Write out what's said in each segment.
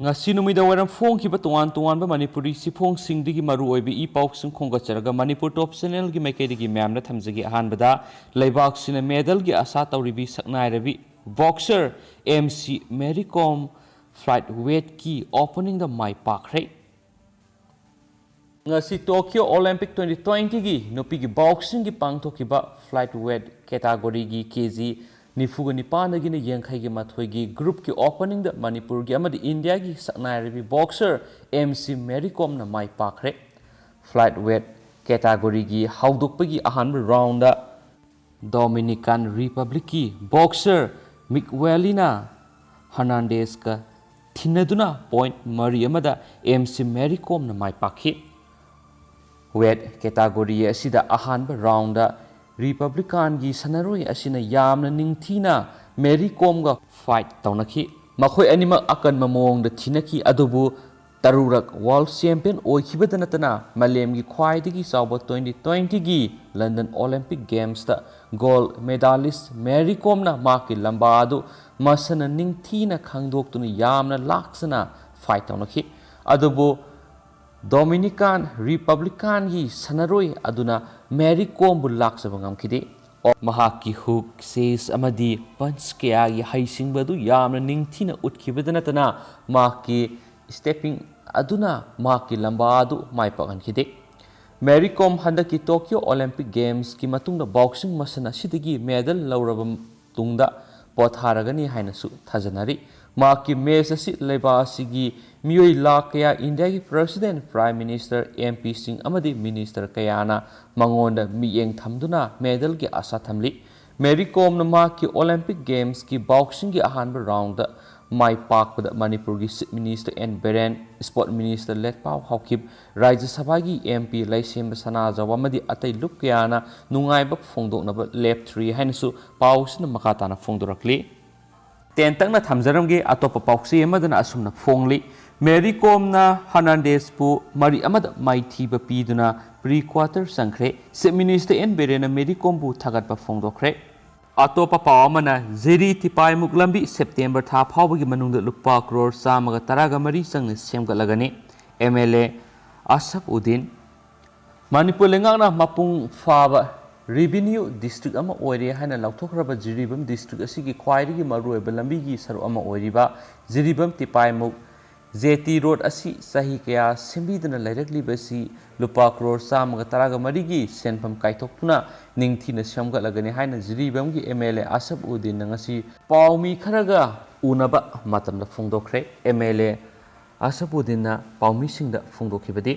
ngasi numida waram phong ki ba tuan tuan ba manipuri sifong sing digi maru oibi I pauk sing khonga charaga manipur top channel gi maikei digi mem na thamjagi ahan bada leibak sina medal gi asa tawribi saknai rabi boxer MC Mary Com flight weight ki opening the mai pakhre ngasi Tokyo Olympic 2020 gi nupi gi boxing gi pangthoki ba flight weight category gi kg nifuga nipana gi ne yangkhai gi mathoi gi group ki opening the manipur gi amadi india gi saknai rabi boxer MC Mary Com na mai pakhre flight weight category gi haudukpa gi ahan round da Dominican Republic ki boxer Miguelina Hernandez ka thinaduna point mari amada MC Mary Com na mai pakhi weight category asida ahan round da Republican gi sanaroi asina yamna ningthina Mary Com ga fight taunaki makhoi anima akan mamong da thinaki adubu tarurak world champion oikhibada natana malem gi khwaidagi chawba 2020 gi London Olympic Games da gold medalist Mary Com na maki lamba adu masana ningthina khangdoktuna yamna laksana fight taunaki adubu Dominican Republican gi sanaroi aduna Mary Com bu laksaba ngamkhidi mahaki hook says amadi punch kya gi haisingba du yamna ningthina utkibada natana maki stepping aduna maki lamba adu mai pakankhide Mary Com handaki Tokyo Olympic Games ki matungda boxing masana sidagi medal lauraba tungda potharagani hainasu thajanari maki match asi leba asigi miyoi lakya India ki President Prime Minister MP sing amadi Minister kayana mangonda miyeng thamduna medal ki asa thamli Mary Com na maki Olympic Games ki boxing ki ahanba round da mai pakpada Manipur gi Chief Minister N Beren Sport Minister Letpau Hawkib Rajya Sabha gi MP Laisemba Sana Jawamadi atai lup kayana nungaiba phongdoknaba lap 3 hainasu pausna makatana phongdorakli Tentang na thamjaramge atopa pauksi emadana asumna phongli Mary Com na Hernandez pu mari amada maithi ba piduna pre-quarter Sakhre Chief Minister N Berena Mary Com bu thagatpa phongdokre atopa pawamana zeri tipai muklambi September tha phawbagi manungda lupa crore samaga taraga mari sangna semgalagani MLA Ashabuddin Manipur lengakna mapung faba Revenue district ama oire hana lauthokraba Jiribam district asigi khwaidagi maruoiba lambigi saru ama oiriba Jiribam tipaimuk JT road asi sahi kaya simbidana lairakliba si lupa crore samaga taraga marigi senpham kaithoktuna ningthina samgalagani haina Jiribam gi MLA Ashabuddin ngasi pawmi kharaga unaba matamda phongdokre MLA Ashabuddin na pawmi singda phongdokhibadi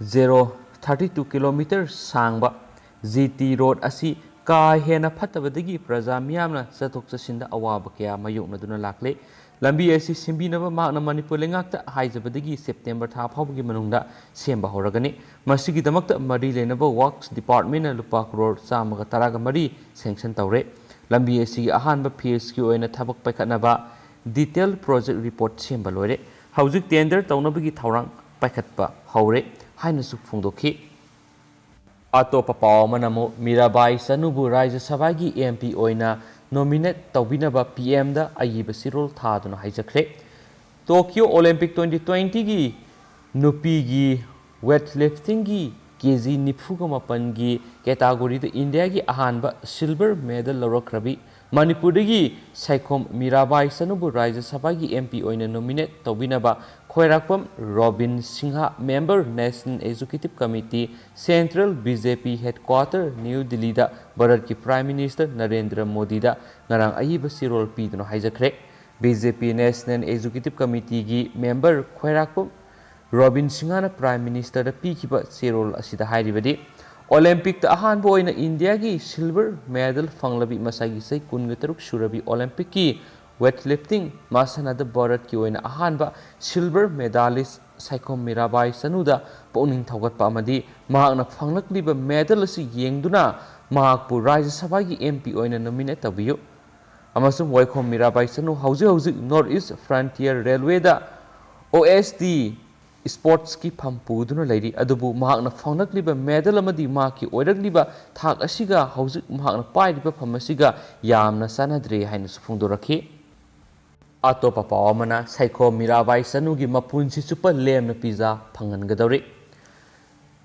032 km sangba GT road asi ka hena phatabadagi praja miyamna chathok chasinda awaba kya mayoknaduna lakle lambi asi simbinaba makna Manipur lengakta haijabadagi September tha phawbagi manungda semba horagani masigi damakta mari lenaba works department na lupa crore chamaga taraga mari sanction tawre lambi asi ahanba phase ki oina thabak paikhatnaba detail project report semba loire haujuk tender tawnabagi thawrang paikhatpa haure haina su phongdokhi atopa pawamanamu Mirabai Sanubu Rajya Sabha gi MP oina nominate tawbinaba PM da ayiba sirol thaduna haijakre Tokyo Olympic 2020 gi nupi gi weightlifting gi kg nifuga mapan gi category da India gi ahanba silver medal lawrakrabi Manipur gi Saikhom Mirabai Sanubu Rajya Sabha gi MP oina nominate tawbinaba Khairakpam Robin Singha member National Executive Committee Central BJP Headquarter New Delhi da Bharat ki Prime Minister Narendra Modi da ngarang ayiba sirol piduna haijakre BJP National Executive Committee gi member Khairakpam Robin Singha na Prime Minister da pikiba sirol asida hairibadi Olympic da ahan bo ina India gi silver medal fanglabi masagi sai 13 surabi Olympic ki weightlifting masana da Bharat ki oina ahanba silver medalist Saikhom Mirabai Sanuda pawning thawgatpa amadi mahakna phanglakliba medal asi yengduna mahakpu Rajya Sabha gi MP oina nominate tabiyu amasum Saikhom Mirabai Sanu hauji North East Frontier Railway da OSD sports ki phampuduna lairi adubu mahakna phanglakliba medal amadi mahaki oirakliba thak asiga hauji mahakna pairiba phamasiga yamna sanadre haina su phongdorakhi ꯑꯇꯣꯞꯄ ꯄꯥꯎ ꯑꯃꯅ ꯁꯥꯏꯈꯣꯝ ꯃꯤꯔꯥꯕꯥꯏ ꯆꯅꯨꯒꯤ ꯃꯄꯨꯟꯁꯤ ꯆꯨꯞꯄ ꯂꯦꯝꯅ pizza ꯐꯪꯍꯟꯒꯗꯧꯔꯤ꯫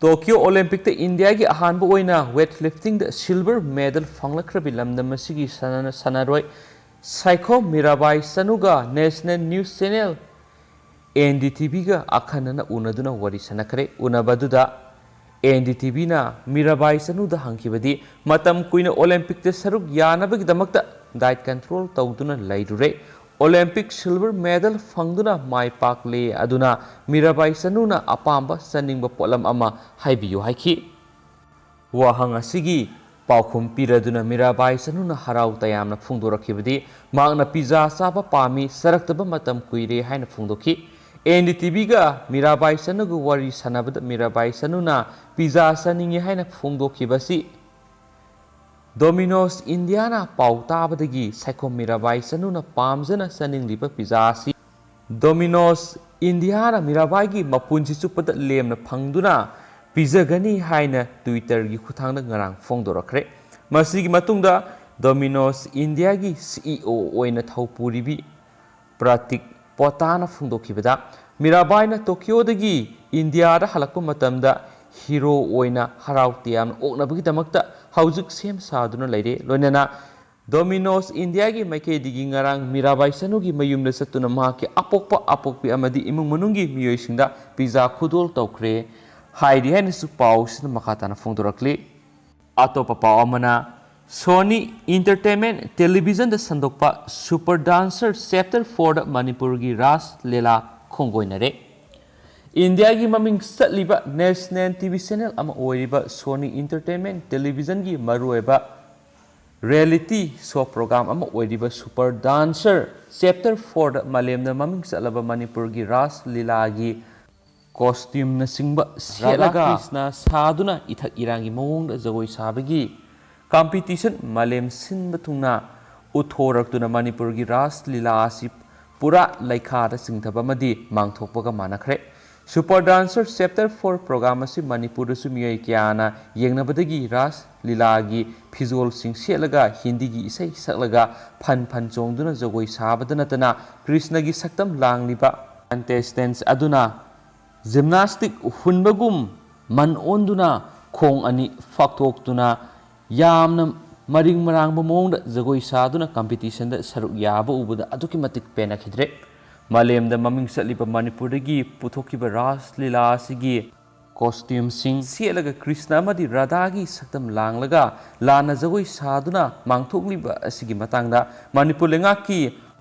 Tokyo ꯑꯣꯂꯦꯝꯄꯤꯛꯇ ꯏꯟꯗꯤꯌꯥꯒꯤ ꯑꯍꯥꯟꯕ ꯑꯣꯏꯅ weight ꯂꯤꯐꯇꯤꯡꯗ silver medal ꯐꯪꯂꯛꯈ꯭ꯔꯕꯤ ꯂꯝꯗꯝ ꯑꯁꯤꯒꯤ ꯁꯥꯟꯅꯔꯣꯏ ꯁꯥꯏꯈꯣꯝ ꯃꯤꯔꯥꯕꯥꯏ ꯆꯅꯨꯒ ꯅꯦꯁꯅꯦꯜ ꯅ꯭ꯌꯨꯁ ꯆꯦꯅꯦꯜ NDTVꯒ ꯑꯈꯟꯅꯅ ꯎꯅꯗꯨꯅ ꯋꯥꯔꯤ ꯁꯥꯟꯅꯈ꯭ꯔꯦ꯫ ꯎꯅꯕꯗꯨꯗ NDTVꯅ ꯃꯤꯔꯥꯕꯥꯏ ꯆꯅꯨꯗ ꯍꯪꯈꯤꯕꯗꯤ ꯃꯇꯝ ꯀꯨꯏꯅ ꯑꯣꯂꯦꯝꯄꯤꯛꯇ ꯁꯔꯨꯛ ꯌꯥꯅꯕꯒꯤꯗꯃꯛꯇ ꯗꯥꯏꯠ ꯀꯟꯇ꯭ꯔꯣꯜ ꯇꯧꯗꯨꯅ ꯂꯩꯔꯨꯔꯦ꯫ ꯑꯣꯂꯦꯝꯄꯤꯛ ꯁꯤꯜꯚꯔ ꯃꯦꯗꯜ ꯐꯪꯗꯨꯅ ꯃꯥꯏ ꯄꯥꯛꯂꯦ ꯑꯗꯨꯅ ꯃꯤꯔꯥꯕꯥꯏ ꯆꯅꯨꯅ ꯑꯄꯥꯝꯕ ꯆꯥꯅꯤꯡꯕ ꯄꯣꯠꯂꯝ ꯑꯃ ꯍꯥꯏꯕꯤꯌꯨ ꯍꯥꯏꯈꯤ꯫ ꯋꯥꯍꯪ ꯑꯁꯤꯒꯤ ꯄꯥꯎꯈꯨꯝ ꯄꯤꯔꯗꯨꯅ ꯃꯤꯔꯥꯕꯥꯏ ꯆꯅꯨꯅ ꯍꯔꯥꯎ ꯇꯌꯥꯝꯅ ꯐꯣꯡꯗꯣꯔꯛꯈꯤꯕꯗꯤ ꯃꯍꯥꯛꯅ ꯄꯤꯖꯥ ꯆꯥꯕ ꯄꯥꯝꯃꯤ, ꯆꯥꯔꯛꯇꯕ ꯃꯇꯝ ꯀꯨꯏꯔꯦ ꯍꯥꯏꯅ ꯐꯣꯡꯗꯣꯛꯈꯤ꯫ NDTVꯒ ꯃꯤꯔꯥꯕꯥꯏ ꯆꯅꯨꯒ ꯋꯥꯔꯤ ꯁꯥꯟꯅꯕꯗ ꯃꯤꯔꯥꯕꯥꯏ ꯆꯅꯨꯅ ꯄꯤꯖꯥ ꯆꯥꯅꯤꯡꯉꯤ ꯍꯥꯏꯅ ꯐꯣꯡꯗꯣꯛꯈꯤꯕꯁꯤ ꯗꯣꯃꯤꯅꯣꯁ ꯏꯟꯗꯤꯌꯥꯅ ꯄꯥꯎ ꯇꯥꯕꯗꯒꯤ ꯁꯥꯏꯈꯣꯝ ꯃꯤꯔꯥꯕꯥꯏ ꯆꯅꯨꯅ ꯄꯥꯝꯖꯅ ꯆꯥꯅꯤꯡꯂꯤꯕ ꯄꯤꯖꯥ ꯑꯁꯤ ꯗꯣꯃꯤꯅꯣꯁ ꯏꯟꯗꯤꯌꯥꯅ ꯃꯤꯔꯥꯕꯥꯏꯒꯤ ꯃꯄꯨꯟꯁꯤ ꯆꯨꯞꯄꯗ ꯂꯦꯝꯅ ꯐꯪꯗꯨꯅ ꯄꯤꯖꯒꯅꯤ ꯍꯥꯏꯅ ꯇ꯭ꯋꯤꯇꯔꯒꯤ ꯈꯨꯠꯊꯥꯡꯗ ꯉꯔꯥꯡ ꯐꯣꯡꯗꯣꯔꯛꯈ꯭ꯔꯦ꯫ ꯃꯁꯤꯒꯤ ꯃꯇꯨꯡꯗ ꯗꯣꯃꯤꯅꯣꯁ ꯏꯟꯗꯤꯌꯥꯒꯤ CEO ꯑꯣꯏꯅ ꯊꯧꯄꯨꯔꯤꯕꯤ ꯄ꯭ꯔꯇꯤꯛ ꯄꯣꯇꯥꯅ ꯐꯣꯡꯗꯣꯛꯈꯤꯕꯗ ꯃꯤꯔꯥꯕꯥꯏꯅ ꯇꯣꯀꯤꯌꯣꯗꯒꯤ ꯏꯟꯗꯤꯌꯥꯗ ꯍꯜꯂꯛꯄ ꯃꯇꯝꯗ ꯍꯤꯔꯣ ꯑꯣꯏꯅ ꯍꯔꯥꯎ ꯇꯌꯥꯝꯅ ꯑꯣꯛꯅꯕꯒꯤꯗꯃꯛꯇ ꯍꯧꯖꯤꯛ ꯁꯦꯝ ꯁꯥꯗꯨꯅ ꯂꯩꯔꯦ꯫ ꯂꯣꯏꯅꯅ ꯗꯣꯃꯤꯅꯣꯁ ꯏꯟꯗꯤꯌꯥꯒꯤ ꯃꯥꯏꯀꯩꯗꯒꯤ ꯉꯔꯥꯡ ꯃꯤꯔꯥꯕꯥꯏ ꯆꯅꯨꯒꯤ ꯃꯌꯨꯝꯗ ꯆꯠꯇꯨꯅ ꯃꯍꯥꯛꯀꯤ ꯑꯄꯣꯛꯄ ꯑꯄꯣꯛꯄꯤ ꯑꯃꯗꯤ ꯏꯃꯨꯡ ꯃꯅꯨꯡꯒꯤ ꯃꯤꯑꯣꯏꯁꯤꯡꯗ ꯄꯤꯖꯥ ꯈꯨꯗꯣꯜ ꯇꯧꯈ꯭ꯔꯦ ꯍꯥꯏꯔꯤ ꯍꯥꯏꯅꯁꯨ ꯄꯥꯎꯁꯤꯅ ꯃꯈꯥ ꯇꯥꯅ ꯐꯣꯡꯗꯣꯔꯛꯂꯤ꯫ ꯑꯇꯣꯞꯄ ꯄꯥꯎ ꯑꯃꯅ ꯁꯣꯅꯤ ꯏꯟꯇꯔꯇꯦꯟꯃꯦꯟꯠ ꯇꯦꯂꯤꯚꯤꯖꯟꯗ ꯁꯟꯗꯣꯛꯄ ꯁꯨꯄꯔ ꯗꯥꯟꯁꯔ ꯆꯦꯞꯇꯔ 4ꯗ ꯃꯅꯤꯄꯨꯔꯒꯤ ꯔꯥꯁ ꯂꯤꯂꯥ ꯈꯣꯡꯒꯣꯏꯅꯔꯦ꯫ ꯏꯟꯗꯤꯌꯥꯒꯤ ꯃꯃꯤꯡ ꯆꯠꯂꯤꯕ ꯅꯦꯁꯅꯦꯜ TV ꯆꯦꯅꯦꯜ ꯑꯃ ꯑꯣꯏꯔꯤꯕ ꯁꯣꯅꯤ ꯏꯟꯇꯔꯇꯦꯟꯃꯦꯟꯠ ꯇꯦꯂꯤꯚꯤꯖꯟꯒꯤ ꯃꯔꯨꯑꯣꯏꯕ ꯔꯤꯌꯦꯂꯤꯇꯤ ꯁꯣ ꯄ꯭ꯔꯣꯒ꯭ꯔꯥꯝ ꯑꯃ ꯑꯣꯏꯔꯤꯕ ꯁꯨꯄꯔ ꯗꯥꯟꯁꯔ ꯆꯦꯞꯇꯔ 4ꯗ ꯃꯥꯂꯦꯝꯗ ꯃꯃꯤꯡ ꯆꯠꯂꯕ ꯃꯅꯤꯄꯨꯔꯒꯤ ꯔꯥꯁ ꯂꯤꯂꯥꯒꯤ ꯀꯣꯁꯇ꯭ꯌꯨꯝꯅꯆꯤꯡꯕ ꯁꯦꯠꯂꯒ ꯀ꯭ꯔꯤꯁꯅ ꯁꯥꯗꯨꯅ ꯏꯊꯛ ꯏꯔꯥꯡꯒꯤ ꯃꯑꯣꯡꯗ ꯖꯒꯣꯏ ꯁꯥꯕꯒꯤ ꯀꯝꯄꯤꯇꯤꯁꯟ ꯃꯥꯂꯦꯝ ꯁꯤꯟꯕ ꯊꯨꯡꯅ ꯎꯠꯊꯣꯔꯛꯇꯨꯅ ꯃꯅꯤꯄꯨꯔꯒꯤ ꯔꯥꯁ ꯂꯤꯂꯥ ꯑꯁꯤ ꯄꯨꯔꯥ ꯂꯩꯈꯥꯗ ꯆꯤꯡꯊꯕ ꯑꯃꯗꯤ ꯃꯥꯡꯊꯣꯛꯄꯒ ꯃꯥꯟꯅꯈ꯭ꯔꯦ꯫ ꯁꯨꯄꯔ ꯗꯥꯟꯁꯔ ꯆꯦꯞꯇꯔ 4 ꯄ꯭ꯔꯣꯒ꯭ꯔꯥꯝ ꯑꯁꯤ ꯃꯅꯤꯄꯨꯔꯗꯁꯨ ꯃꯤꯑꯣꯏ ꯀꯌꯥꯅ ꯌꯦꯡꯅꯕꯗꯒꯤ ꯔꯥꯁ ꯂꯤꯂꯥꯒꯤ ꯐꯤꯖꯣꯜꯁꯤꯡ ꯁꯦꯠꯂꯒ ꯍꯤꯟꯗꯤꯒꯤ ꯏꯁꯩ ꯁꯛꯂꯒ ꯐꯟ ꯆꯣꯡꯗꯨꯅ ꯖꯒꯣꯏ ꯁꯥꯕꯗ ꯅꯠꯇꯅ ꯀ꯭ꯔꯤꯁꯅꯒꯤ ꯁꯛꯇꯝ ꯂꯥꯡꯂꯤꯕ ꯀꯟꯇꯦꯁꯇꯦꯟꯠꯁ ꯑꯗꯨꯅ ꯖꯤꯝꯅꯥꯁꯇꯤꯛ ꯍꯨꯟꯕꯒꯨꯝ ꯃꯟ ꯑꯣꯟꯗꯨꯅ ꯈꯣꯡ ꯑꯅꯤ ꯐꯥꯛꯇꯣꯛꯇꯨꯅ ꯌꯥꯝꯅ ꯃꯔꯤꯡ ꯃꯔꯥꯡꯕ ꯃꯑꯣꯡꯗ ꯖꯒꯣꯏ ꯁꯥꯗꯨꯅ ꯀꯝꯄꯤꯇꯤꯁꯟꯗ ꯁꯔꯨꯛ ꯌꯥꯕ ꯎꯕꯗ ꯑꯗꯨꯛꯀꯤ ꯃꯇꯤꯛ ꯄꯦꯟꯅꯈꯤꯗ꯭ꯔꯦ꯫ ꯃꯥꯂꯦꯝꯗ ꯃꯃꯤꯡ ꯆꯠꯂꯤꯕ ꯃꯅꯤꯄꯨꯔꯗꯒꯤ ꯄꯨꯊꯣꯛꯈꯤꯕ ꯔꯥꯁ ꯂꯤꯂꯥ ꯑꯁꯤꯒꯤ ꯀꯣꯁꯇ꯭ꯌꯨꯝꯁꯤꯡ ꯁꯦꯠꯂꯒ ꯀ꯭ꯔꯤꯁꯅ ꯑꯃꯗꯤ ꯔꯥꯙꯥꯒꯤ ꯁꯛꯇꯝ ꯂꯥꯡꯂꯒ ꯂꯥꯟꯅ ꯖꯒꯣꯏ ꯁꯥꯗꯨꯅ ꯃꯥꯡꯊꯣꯛꯂꯤꯕ ꯑꯁꯤꯒꯤ ꯃꯇꯥꯡꯗ ꯃꯅꯤꯄꯨꯔ ꯂꯩꯉꯥꯛꯀꯤ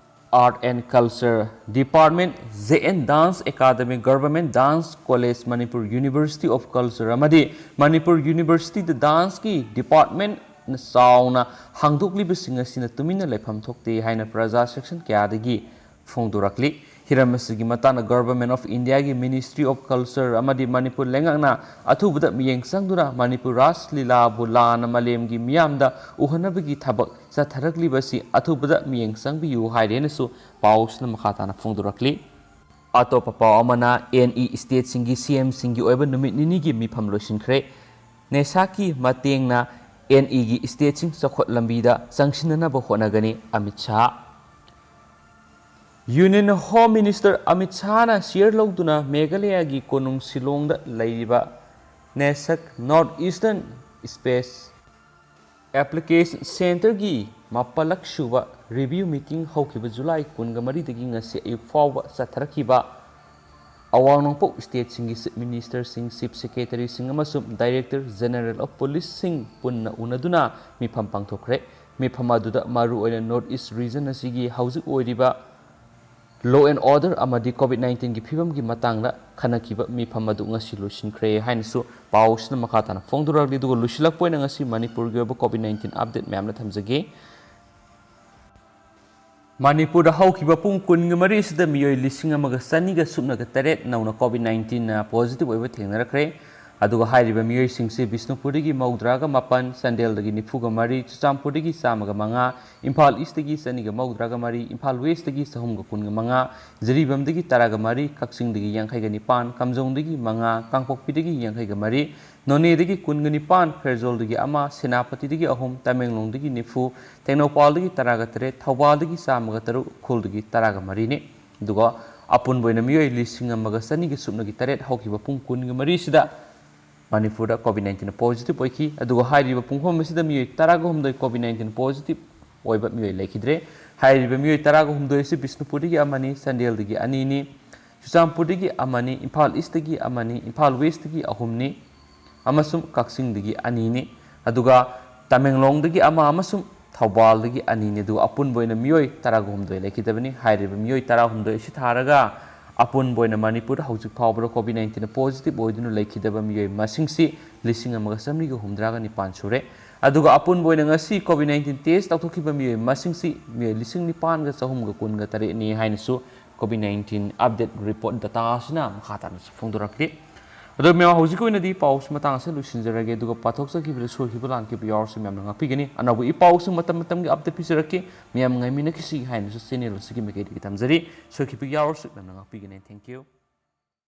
art and culture department, JN dance academy, government dance college, Manipur university of culture ꯑꯃꯗꯤ ꯃꯅꯤꯄꯨꯔ ꯌꯨꯅꯤꯚꯔꯁꯤꯇꯤꯗ ꯗꯥꯟꯁꯀꯤ ꯗꯤꯄꯥꯔꯠꯃꯦꯟꯠꯅ ꯆꯥꯎꯅ ꯍꯥꯡꯗꯣꯛꯂꯤꯕꯁꯤꯡ ꯑꯁꯤꯅ ꯇꯨꯃꯤꯟꯅ ꯂꯩꯐꯝ ꯊꯣꯛꯇꯦ ꯍꯥꯏꯅ ꯄ꯭ꯔꯖꯥ ꯁꯦꯛꯁꯟ ꯀꯌꯥꯗꯒꯤ ꯐꯣꯡꯗꯣꯔꯛꯂꯤ꯫ ꯍꯤꯔꯝ ꯑꯁꯤꯒꯤ ꯃꯇꯥꯡꯗ ꯒꯚꯔꯟꯃꯦꯟꯠ ꯑꯣꯐ ꯏꯟꯗꯤꯌꯥꯒꯤ ꯃꯤꯅꯤꯁꯇ꯭ꯔꯤ ꯑꯣꯐ ꯀꯜꯆꯔ ꯑꯃꯗꯤ ꯃꯅꯤꯄꯨꯔ ꯂꯩꯉꯥꯛꯅ ꯑꯊꯨꯕꯗ ꯃꯤꯠꯌꯦꯡ ꯆꯪꯗꯨꯅ ꯃꯅꯤꯄꯨꯔ ꯔꯥꯁ ꯂꯤꯂꯥꯕꯨ ꯂꯥꯟꯅ ꯃꯥꯂꯦꯝꯒꯤ ꯃꯤꯌꯥꯝꯗ ꯎꯍꯟꯅꯕꯒꯤ ꯊꯕꯛ ꯆꯠꯊꯔꯛꯂꯤꯕꯁꯤ ꯑꯊꯨꯕꯗ ꯃꯤꯠꯌꯦꯡ ꯆꯪꯕꯤꯌꯨ ꯍꯥꯏꯔꯦꯅꯁꯨ ꯄꯥꯎꯁꯤꯅ ꯃꯈꯥ ꯇꯥꯅ ꯐꯣꯡꯗꯣꯔꯛꯂꯤ꯫ ꯑꯇꯣꯞꯄ ꯄꯥꯎ ꯑꯃꯅ NE ꯁ꯭ꯇꯦꯠꯁꯤꯡꯒꯤ CMꯁꯤꯡꯒꯤ ꯑꯣꯏꯕ ꯅꯨꯃꯤꯠ ꯅꯤꯅꯤꯒꯤ ꯃꯤꯐꯝ ꯂꯣꯏꯁꯤꯟꯈ꯭ꯔꯦ꯫ ꯅꯦꯁꯥꯛꯀꯤ ꯃꯇꯦꯡꯅ NEꯒꯤ ꯁ꯭ꯇꯦꯠꯁꯤꯡ ꯆꯥꯎꯈꯠ ꯂꯝꯕꯤꯗ ꯆꯪꯁꯤꯟꯅꯅꯕ ꯍꯣꯠꯅꯒꯅꯤ Amit Shah. Union home minister Amit ꯁꯥꯍꯅ ꯁꯤꯌꯔ ꯂꯧꯗꯨꯅ ꯃꯦꯘꯥꯂꯌꯥꯒꯤ ꯀꯣꯅꯨꯡ ꯁꯤꯂꯣꯡꯗ ꯂꯩꯔꯤꯕ NESAC north eastern space application ꯁꯦꯟꯇꯔꯒꯤ 7ꯂꯛ ꯁꯨꯕ ꯔꯤꯚꯤꯌꯨ ꯃꯤꯇꯤꯡ ꯍꯧꯈꯤꯕ ꯖꯨꯂꯥꯏ 23ꯗꯒꯤ ꯉꯁꯤ ꯑꯌꯨꯛ ꯐꯥꯎꯕ ꯆꯠꯊꯔꯛꯈꯤꯕ ꯑꯋꯥꯡ ꯅꯣꯡꯄꯣꯛ ꯁ꯭ꯇꯦꯠꯁꯤꯡꯒꯤ ꯆꯤꯐ ꯃꯤꯅꯤꯁꯇꯔꯁꯤꯡ, ꯆꯤꯐ ꯁꯦꯀ꯭ꯔꯦꯇꯔꯤꯁꯤꯡ ꯑꯃꯁꯨꯡ ꯗꯥꯏꯔꯦꯛꯇꯔ ꯖꯦꯅꯔꯦꯜ ꯑꯣꯐ ꯄꯨꯂꯤꯁꯁꯤꯡ ꯄꯨꯟꯅ ꯎꯅꯗꯨꯅ ꯃꯤꯐꯝ ꯄꯥꯡꯊꯣꯛꯈ꯭ꯔꯦ꯫ ꯃꯤꯐꯝ ꯑꯗꯨꯗ ꯃꯔꯨꯑꯣꯏꯅ ꯅꯣꯔꯠ ꯏꯁ ꯔꯤꯖꯟ ꯑꯁꯤꯒꯤ ꯍꯧꯖꯤꯛ ꯑꯣꯏꯔꯤꯕ ꯂꯣ ꯑꯦꯟ ꯑꯣꯔꯗꯔ ꯑꯃꯗꯤ COVID-19ꯒꯤ ꯐꯤꯚꯝꯒꯤ ꯃꯇꯥꯡꯗ ꯈꯟꯅꯈꯤꯕ ꯃꯤꯐꯝ ꯑꯗꯨ ꯉꯁꯤ ꯂꯣꯏꯁꯤꯟꯈ꯭ꯔꯦ ꯍꯥꯏꯅꯁꯨ ꯄꯥꯎꯁꯤꯅ ꯃꯈꯥ ꯇꯥꯅ ꯐꯣꯡꯗꯣꯔꯛꯂꯤ꯫ ꯑꯗꯨꯒ ꯂꯣꯏꯁꯤꯜꯂꯛꯄ ꯑꯣꯏꯅ ꯉꯁꯤ ꯃꯅꯤꯄꯨꯔꯒꯤ ꯑꯣꯏꯕ COVID-19 ꯑꯞꯗꯦꯠ ꯃꯌꯥꯝꯅ ꯊꯝꯖꯒꯦ꯫ ꯃꯅꯤꯄꯨꯔꯗ ꯍꯧꯈꯤꯕ ꯄꯨꯡ 24 ꯑꯁꯤꯗ ꯃꯤꯑꯣꯏ 1,100ꯒ ꯁꯨꯞꯅꯒ 8 ꯅꯧꯅ COVID-19 ꯄꯣꯖꯤꯇꯤቭ ꯑꯣꯏꯕ ꯊꯦꯡꯅꯔꯛꯈ꯭ꯔꯦ꯫ ꯑꯗꯨꯒ ꯍꯥꯏꯔꯤꯕ ꯃꯤꯑꯣꯏꯁꯤꯡꯁꯤ ꯕꯤꯁꯅꯨꯄꯨꯔꯗꯒꯤ ꯃꯧꯗ꯭ꯔꯥꯒ ꯃꯥꯄꯟ, ꯆꯥꯟꯗꯦꯜꯗꯒꯤ ꯅꯤꯐꯨꯒ ꯃꯔꯤ, ꯆꯨꯔꯆꯥꯟꯄꯨꯔꯗꯒꯤ ꯆꯥꯝꯃꯒ ꯃꯉꯥ, ꯏꯝꯐꯥꯜ ꯏꯁꯇꯒꯤ ꯆꯅꯤꯒ ꯃꯧꯗ꯭ꯔꯥꯒ ꯃꯔꯤ, ꯏꯝꯐꯥꯜ ꯋꯦꯁꯇꯒꯤ ꯆꯍꯨꯝꯒ ꯀꯨꯟꯒ ꯃꯉꯥ, ꯖꯤꯔꯤꯕꯥꯝꯗꯒꯤ ꯇꯔꯥꯒ ꯃꯔꯤ, ꯀꯛꯆꯤꯡꯗꯒꯤ ꯌꯥꯡꯈꯩꯒ ꯅꯤꯄꯥꯟ, ꯀꯥꯝꯖꯣꯡꯗꯒꯤ ꯃꯉꯥ, ꯀꯥꯡꯄꯣꯛꯄꯤꯗꯒꯤ ꯌꯥꯡꯈꯩꯒ ꯃꯔꯤ, ꯅꯣꯅꯦꯗꯒꯤ ꯀꯨꯟꯒ ꯅꯤꯄꯥꯟ, ꯐꯦꯔꯖꯣꯜꯗꯒꯤ ꯑꯃ, ꯁꯦꯅꯥꯄꯇꯤꯗꯒꯤ ꯑꯍꯨꯝ, ꯇꯃꯦꯡꯂꯣꯡꯗꯒꯤ ꯅꯤꯐꯨ, ꯇꯦꯡꯅꯧꯄꯥꯜꯗꯒꯤ ꯇꯔꯥꯒ ꯇꯔꯦꯠ, ꯊꯧꯕꯥꯜꯗꯒꯤ ꯆꯥꯝꯃꯒ ꯇꯔꯨꯛ, ꯎꯈ꯭ꯔꯨꯜꯗꯒꯤ ꯇꯔꯥꯒ ꯃꯔꯤꯅꯤ꯫ ꯑꯗꯨꯒ ꯑꯄꯨꯟꯕ ꯑꯣꯏꯅ ꯃꯤꯑꯣꯏ ꯂꯤꯁꯤꯡ ꯑꯃꯒ ꯆꯅꯤꯒ ꯁꯨꯞꯅꯒꯤ ꯇꯔꯦꯠ ꯍꯧꯈꯤꯕ ꯄꯨꯡ ꯀꯨꯟꯒ ꯃꯔꯤꯁꯤꯗ ꯃꯅꯤꯄꯨꯔꯗ ꯀꯣꯚꯤꯗ-19 ꯄꯣꯖꯤꯇꯤꯚ ꯑꯣꯏꯈꯤ꯫ ꯑꯗꯨꯒ ꯍꯥꯏꯔꯤꯕ ꯄꯨꯡꯐꯝ ꯑꯁꯤꯗ ꯃꯤꯑꯣꯏ ꯇꯔꯥꯒ ꯍꯨꯝꯗꯣꯏ ꯀꯣꯚꯤꯗ-19 ꯄꯣꯖꯤꯇꯤꯚ ꯑꯣꯏꯕ ꯃꯤꯑꯣꯏ ꯂꯩꯈꯤꯗ꯭ꯔꯦ꯫ ꯍꯥꯏꯔꯤꯕ ꯃꯤꯑꯣꯏ ꯇꯔꯥꯒ ꯍꯨꯝꯗꯣꯏ ꯑꯁꯤ ꯕꯤꯁꯅꯨꯄꯨꯔꯗꯒꯤ ꯑꯃꯅꯤ, ꯆꯥꯟꯗꯦꯜꯗꯒꯤ ꯑꯅꯤꯅꯤ, ꯆꯨꯔꯆꯥꯟꯄꯨꯔꯗꯒꯤ ꯑꯃꯅꯤ, ꯏꯝꯐꯥꯜ ꯏꯁꯇꯒꯤ ꯑꯃꯅꯤ, ꯏꯝꯐꯥꯜ ꯋꯦꯁꯇꯒꯤ ꯑꯍꯨꯝꯅꯤ ꯑꯃꯁꯨꯡ ꯀꯛꯆꯤꯡꯗꯒꯤ ꯑꯅꯤꯅꯤ꯫ ꯑꯗꯨꯒ ꯇꯃꯦꯡꯂꯣꯡꯗꯒꯤ ꯑꯃ ꯑꯃꯁꯨꯡ ꯊꯧꯕꯥꯜꯗꯒꯤ ꯑꯅꯤꯅꯤ꯫ ꯑꯗꯨꯒ ꯑꯄꯨꯟꯕ ꯑꯣꯏꯅ ꯃꯤꯑꯣꯏ ꯇꯔꯥꯒ ꯍꯨꯝꯗꯣꯏ ꯂꯩꯈꯤꯗꯕꯅꯤ꯫ ꯍꯥꯏꯔꯤꯕ ꯃꯤꯑꯣꯏ ꯇꯔꯥꯍꯨꯝꯗꯣꯏ ꯑꯁꯤ ꯊꯥꯔꯒ ꯑꯄꯨꯟꯕ ꯑꯣꯏꯅ ꯃꯅꯤꯄꯨꯔꯗ ꯍꯧꯖꯤꯛ ꯐꯥꯎꯕꯗ ꯀꯣꯚꯤꯗ-19 ꯄꯣꯖꯤꯇꯤꯚ ꯑꯣꯏꯗꯨꯅ ꯂꯩꯈꯤꯗꯕ ꯃꯤꯑꯣꯏ ꯃꯁꯤꯡꯁꯤ ꯂꯤꯁꯤꯡ ꯑꯃꯒ ꯆꯥꯝꯃꯔꯤꯒ ꯍꯨꯝꯗ꯭ꯔꯥꯒ ꯅꯤꯄꯥꯟ ꯁꯨꯔꯦ꯫ ꯑꯗꯨꯒ ꯑꯄꯨꯟꯕ ꯑꯣꯏꯅ ꯉꯁꯤ ꯀꯣꯚꯤꯗ-19 ꯇꯦꯁ ꯇꯧꯊꯣꯛꯈꯤꯕ ꯃꯤꯑꯣꯏ ꯃꯁꯤꯡꯁꯤ ꯃꯤꯑꯣꯏ ꯂꯤꯁꯤꯡ ꯅꯤꯄꯥꯟꯒ ꯆꯍꯨꯝꯒ ꯀꯨꯟꯒ ꯇꯔꯦꯠꯅꯤ ꯍꯥꯏꯅꯁꯨ ꯀꯣꯚꯤꯗ-19 ꯑꯞꯗꯦꯠ ꯔꯤꯄꯣꯔꯠ ꯗꯇꯥ ꯑꯁꯤꯅ ꯃꯈꯥ ꯇꯥꯅ ꯐꯣꯡꯗꯣꯔꯛꯂꯤ꯫ ꯑꯗꯣ ꯃꯌꯥꯝ ꯍꯧꯖꯤꯛꯀꯤ ꯑꯣꯏꯅꯗꯤ ꯄꯥꯎꯁꯤ ꯃꯇꯥꯡ ꯑꯁꯤꯗ ꯂꯣꯏꯁꯤꯟꯖꯔꯒꯦ꯫ ꯑꯗꯨꯒ ꯄꯥꯊꯣꯛꯆꯈꯤꯕꯗ ꯁꯣꯏꯈꯤꯕ ꯂꯥꯟꯈꯤꯕ ꯌꯥꯎꯔꯁꯨ ꯃꯌꯥꯝꯅ ꯉꯥꯛꯄꯤꯒꯅꯤ꯫ ꯑꯅꯧꯕ ꯏꯄꯥꯎꯁꯤꯡ ꯃꯇꯝ ꯃꯇꯝꯒꯤ ꯑꯞꯗꯦꯠ ꯄꯤꯖꯔꯛꯀꯦ꯫ ꯃꯌꯥꯝ ꯉꯥꯏꯃꯤꯟꯅꯈꯤꯁꯤ ꯍꯥꯏꯅꯁꯨ ꯆꯦꯅꯦꯜ ꯑꯁꯤꯒꯤ ꯃꯥꯏꯀꯩꯗꯒꯤ ꯊꯝꯖꯔꯤ꯫ ꯁꯣꯏꯈꯤꯕ ꯌꯥꯎꯔꯁꯨ ꯃꯌꯥꯝꯅ ꯉꯥꯛꯄꯤꯒꯅꯤ꯫ Thank you.